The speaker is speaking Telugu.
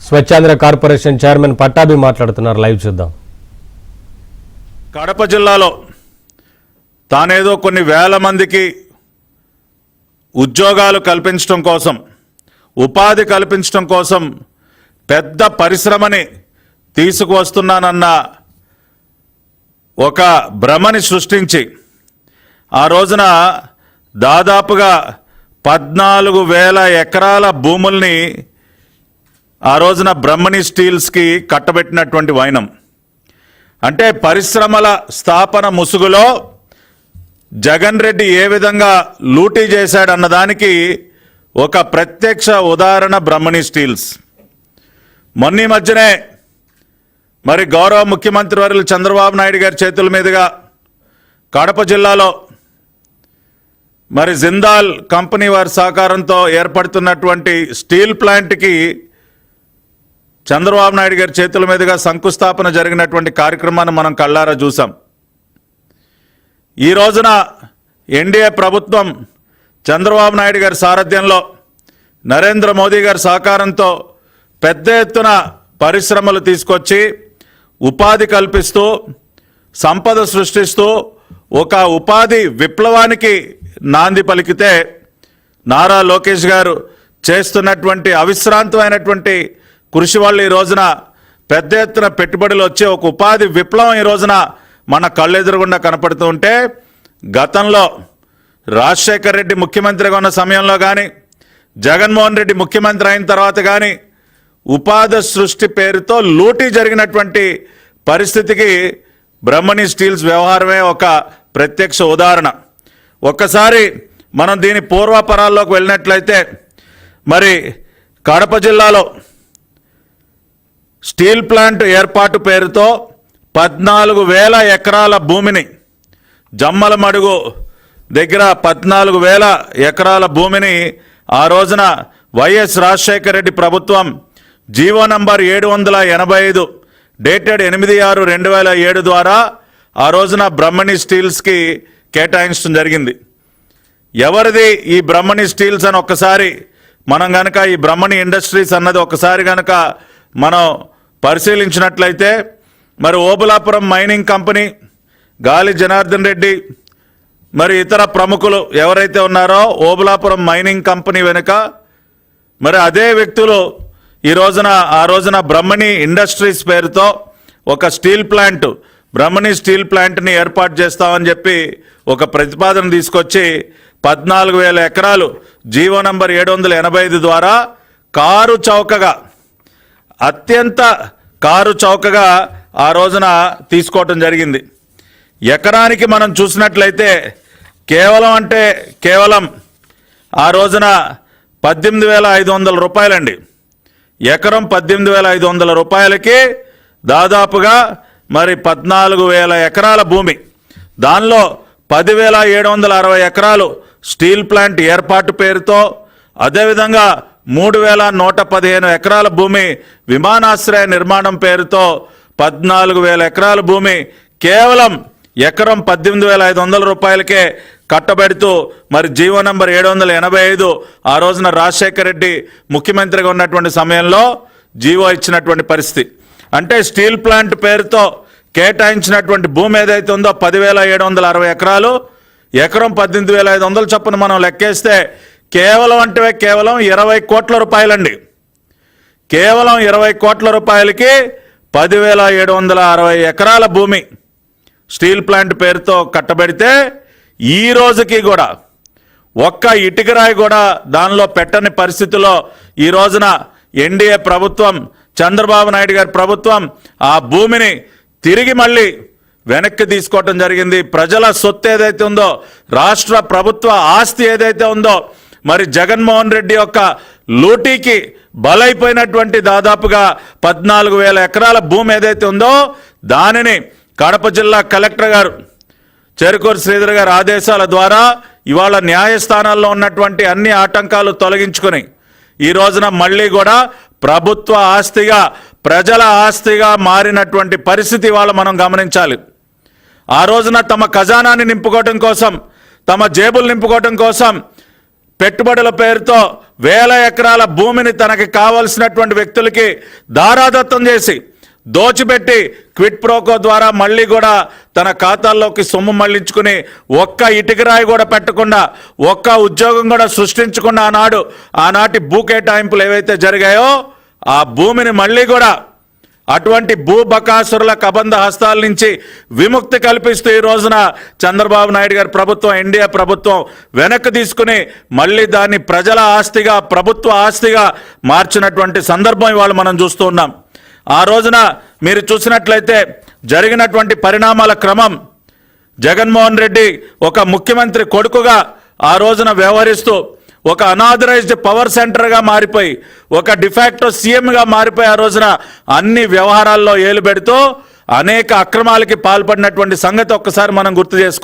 స్వచ్ఛాంధ్ర కార్పొరేషన్ చైర్మన్ పట్టాభి మాట్లాడుతున్నారు. లైవ్ చూద్దాం. కడప జిల్లాలో తానేదో కొన్ని వేల మందికి ఉద్యోగాలు కల్పించడం కోసం, ఉపాధి కల్పించడం కోసం పెద్ద పరిశ్రమని తీసుకువస్తున్నానన్న ఒక భ్రమని సృష్టించి ఆ రోజున దాదాపుగా 14,000 ఎకరాల భూముల్ని ఆ రోజున బ్రహ్మణి స్టీల్స్కి కట్టబెట్టినటువంటి వైనం. అంటే పరిశ్రమల స్థాపన ముసుగులో జగన్ రెడ్డి ఏ విధంగా లూటీ చేశాడన్నదానికి ఒక ప్రత్యక్ష ఉదాహరణ బ్రహ్మణి స్టీల్స్. మొన్న మధ్యనే మరి గౌరవ ముఖ్యమంత్రి వర్యులు చంద్రబాబు నాయుడు గారి చేతుల మీదుగా కడప జిల్లాలో మరి జిందాల్ కంపెనీ వారి సహకారంతో ఏర్పడుతున్నటువంటి స్టీల్ ప్లాంట్కి చంద్రబాబు నాయుడు గారి చేతుల మీదుగా శంకుస్థాపన జరిగినటువంటి కార్యక్రమాన్ని మనం కళ్ళారా చూసాం. ఈ రోజున ఎన్డీఏ ప్రభుత్వం చంద్రబాబు నాయుడు గారి సారథ్యంలో, నరేంద్ర మోదీ గారి సహకారంతో పెద్ద ఎత్తున పరిశ్రమలు తీసుకొచ్చి ఉపాధి కల్పిస్తూ, సంపద సృష్టిస్తూ ఒక ఉపాధి విప్లవానికి నాంది పలికితే, నారా లోకేష్ గారు చేస్తున్నటువంటి అవిశ్రాంతమైనటువంటి కృషి వల్ల ఈ రోజున పెద్ద ఎత్తున పెట్టుబడులు వచ్చే ఒక ఉపాధి విప్లవం ఈ రోజున మన కళ్ళెదురుగుండా కనపడుతూ ఉంటే, గతంలో రాజశేఖర రెడ్డి ముఖ్యమంత్రిగా ఉన్న సమయంలో కానీ, జగన్మోహన్ రెడ్డి ముఖ్యమంత్రి అయిన తర్వాత కానీ ఉపాధి సృష్టి పేరుతో లూటీ జరిగినటువంటి పరిస్థితికి బ్రహ్మణి స్టీల్స్ వ్యవహారమే ఒక ప్రత్యక్ష ఉదాహరణ. ఒక్కసారి మనం దీని పూర్వపరాల్లోకి వెళ్ళినట్లయితే, మరి కడప జిల్లాలో స్టీల్ ప్లాంట్ ఏర్పాటు పేరుతో 14,000 ఎకరాల భూమిని, జమ్మలమడుగు దగ్గర 14,000 ఎకరాల భూమిని ఆ రోజున వైఎస్ రాజశేఖర రెడ్డి ప్రభుత్వం జీవో నంబర్ 785 డేటెడ్ 8/6/2007 ద్వారా ఆ రోజున బ్రహ్మణి స్టీల్స్కి కేటాయించడం జరిగింది. ఎవరిది ఈ బ్రహ్మణి స్టీల్స్ అని ఒక్కసారి మనం గనక, ఈ బ్రహ్మణి ఇండస్ట్రీస్ అన్నది ఒకసారి గనక మనం పరిశీలించినట్లయితే, మరి ఓబులాపురం మైనింగ్ కంపెనీ, గాలి జనార్దన్ రెడ్డి, మరి ఇతర ప్రముఖులు ఎవరైతే ఉన్నారో ఓబులాపురం మైనింగ్ కంపెనీ వెనుక మరి అదే వ్యక్తులు ఆ రోజున బ్రహ్మణి ఇండస్ట్రీస్ పేరుతో ఒక స్టీల్ ప్లాంట్, బ్రహ్మణి స్టీల్ ప్లాంట్ని ఏర్పాటు చేస్తామని చెప్పి ఒక ప్రతిపాదన తీసుకొచ్చి 14,000 ఎకరాలు జీవో నంబర్ 785 ద్వారా కారు చౌకగా, అత్యంత కారు చౌకగా ఆ రోజున తీసుకోవటం జరిగింది. ఎకరానికి మనం చూసినట్లయితే కేవలం ఆ రోజున 18,500 రూపాయలండి. ఎకరం 18,500 రూపాయలకి దాదాపుగా మరి 14,000 ఎకరాల భూమి, దానిలో 10,760 ఎకరాలు స్టీల్ ప్లాంట్ ఏర్పాటు పేరుతో, అదేవిధంగా 3,115 ఎకరాల భూమి విమానాశ్రయ నిర్మాణం పేరుతో 14,000 ఎకరాల భూమి కేవలం ఎకరం 18,500 రూపాయలకే కట్టబెడుతూ మరి జీవో నంబర్ 785 ఆ రోజున రాజశేఖర రెడ్డి ముఖ్యమంత్రిగా ఉన్నటువంటి సమయంలో జీవో ఇచ్చినటువంటి పరిస్థితి. అంటే స్టీల్ ప్లాంట్ పేరుతో కేటాయించినటువంటి భూమి ఏదైతే ఉందో 10,760 ఎకరాలు, ఎకరం 18,500 చొప్పున మనం లెక్కేస్తే కేవలం 20 కోట్ల రూపాయలండి. కేవలం 20 కోట్ల రూపాయలకి 10,760 ఎకరాల భూమి స్టీల్ ప్లాంట్ పేరుతో కట్టబెడితే, ఈ రోజుకి కూడా ఒక్క ఇటుకరాయి కూడా దానిలో పెట్టని పరిస్థితిలో ఈ రోజున ఎన్డీఏ ప్రభుత్వం, చంద్రబాబు నాయుడు గారి ప్రభుత్వం ఆ భూమిని తిరిగి మళ్ళీ వెనక్కి తీసుకోవటం జరిగింది. ప్రజల సొత్తు ఏదైతే ఉందో, రాష్ట్ర ప్రభుత్వ ఆస్తి ఏదైతే ఉందో, మరి జగన్మోహన్ రెడ్డి యొక్క లూటీకి బలైపోయినటువంటి దాదాపుగా 14,000 ఎకరాల భూమి ఏదైతే ఉందో, దానిని కడప జిల్లా కలెక్టర్ గారు చెరుకూరు శ్రీధర్ గారి ఆదేశాల ద్వారా ఇవాళ న్యాయస్థానాల్లో ఉన్నటువంటి అన్ని ఆటంకాలు తొలగించుకొని ఈ రోజున మళ్ళీ కూడా ప్రభుత్వ ఆస్తిగా, ప్రజల ఆస్తిగా మారినటువంటి పరిస్థితి ఇవాళ మనం గమనించాలి. ఆ రోజున తమ ఖజానాన్ని నింపుకోవడం కోసం, తమ జేబులు నింపుకోవడం కోసం పెట్టుబడుల పేరుతో వేల ఎకరాల భూమిని తనకి కావలసినటువంటి వ్యక్తులకి దారాదత్తం చేసి దోచిపెట్టి క్విట్ ప్రోకో ద్వారా మళ్ళీ కూడా తన ఖాతాల్లోకి సొమ్ము మళ్లించుకుని ఒక్క ఇటుకరాయి కూడా పెట్టకుండా ఒక్క ఉద్యోగం కూడా సృష్టించకుండా ఆనాటి భూ కేటాయింపులు ఏవైతే జరిగాయో ఆ భూమిని మళ్ళీ కూడా అటువంటి భూబకాసురుల కబంధ హస్తాల నుంచి విముక్తి కల్పిస్తూ ఈ రోజున చంద్రబాబు నాయుడు గారి ప్రభుత్వం, ఎన్డీఏ ప్రభుత్వం వెనక్కి తీసుకుని మళ్ళీ దాన్ని ప్రజల ఆస్తిగా, ప్రభుత్వ ఆస్తిగా మార్చినటువంటి సందర్భం ఇవాళ మనం చూస్తూ ఉన్నాం. ఆ రోజున మీరు చూసినట్లయితే జరిగినటువంటి పరిణామాల క్రమం, జగన్మోహన్ రెడ్డి ఒక ముఖ్యమంత్రి కొడుకుగా ఆ రోజున వ్యవహరిస్తూ ఒక అనాథరైజ్డ్ పవర్ సెంటర్గా మారిపోయి ఒక డిఫాక్టో సీఎంగా మారిపోయి ఆ రోజున అన్ని వ్యవహారాల్లో ఏలు పెడుతూ అనేక అక్రమాలకి పాల్పడినటువంటి సంగతి ఒక్కసారి మనం గుర్తు చేసుకోవాలి.